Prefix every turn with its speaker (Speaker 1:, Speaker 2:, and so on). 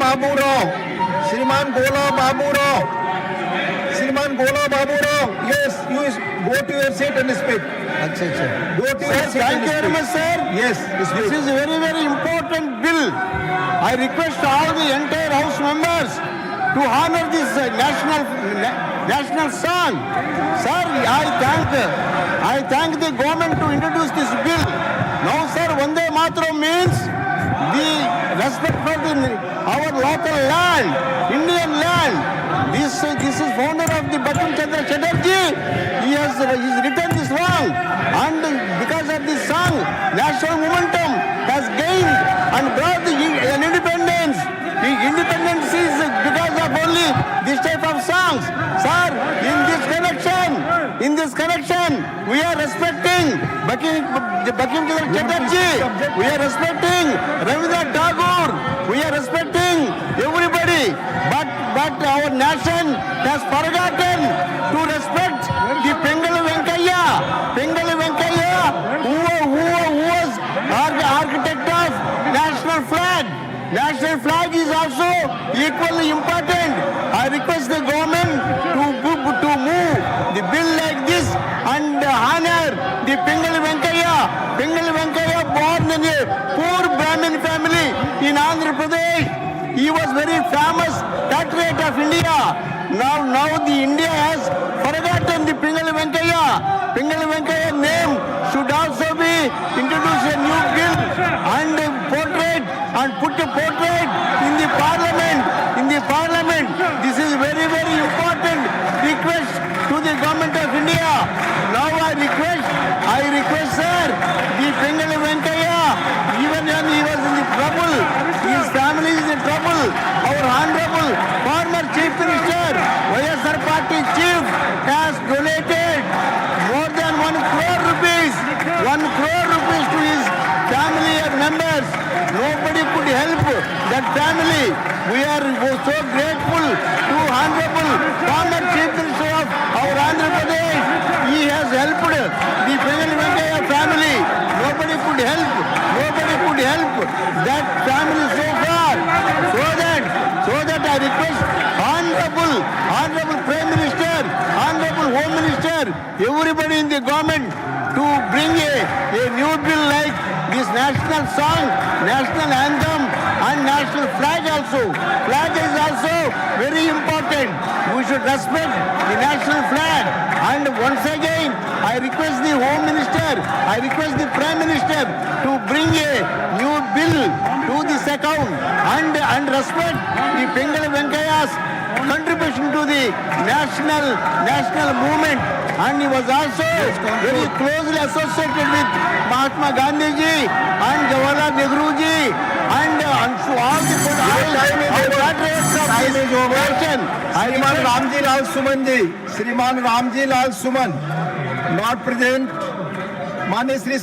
Speaker 1: बाबूराव, श्रीमान गोला बाबूराव, श्रीमान गोला Baburao. Yes, you go to your seat and speak.
Speaker 2: अच्छा अच्छा.
Speaker 1: Go to your seat.
Speaker 2: Thank you very much, sir.
Speaker 1: Yes,
Speaker 2: This is a very, very important bill. I request all the entire House members to honor this national song. Sir, I thank the government to introduce this bill. Now, sir, Vande Mataram means the respect for our local land, Indian land. This is founder of the Bankim Chandra Chatterjee. He's written this song, and because of this song, national momentum has gained and brought an independence. The independence is because of only this type of songs. Sir, in this connection, we are respecting Bankim Chandra Chatterjee. We are respecting Rabindranath Tagore. We are respecting everybody. But our nation has forgotten to respect the Pingali Venkaiah, who was architect of national flag. National flag is also equally important. I request the government to move the bill like this and honor the Pingali Venkaiah. Pingali Venkaiah born in a poor Brahmin family in Andhra Pradesh. He was very famous patriot of India. Now the India has forgotten the Pingali Venkaiah. Pingali Venkaiah name should also be introduced a new bill and put a portrait in the parliament. This is very, very important request to the government of India. Now I request sir, the Pingali Venkaiah, even when he was in the trouble, his family is in trouble. Our honorable former Chief Minister, YSR Party Chief, has donated more than 1 crore rupees. 1 crore rupees to his family and members. Nobody could help that family. We are so grateful to honorable former Chief Minister of our Andhra Pradesh. He has helped the Pingali Venkaiah family. Nobody could help that family so far. So that I request honorable Prime Minister, honorable Home Minister, everybody in the government to bring a new bill like this national song, national anthem and national flag also. Flag is also very important. We should respect the national flag. And once again, I request the Home Minister, I request the Prime Minister to bring a new bill to this account and respect the Pingali Venkaiah's contribution to the national movement. And he was also very closely associated with Mahatma Gandhi ji and Jawaharlal Nehru ji and all the patriots of this nation.
Speaker 1: श्रीमान रामजी लाल सुमन, not present. माननीय श्री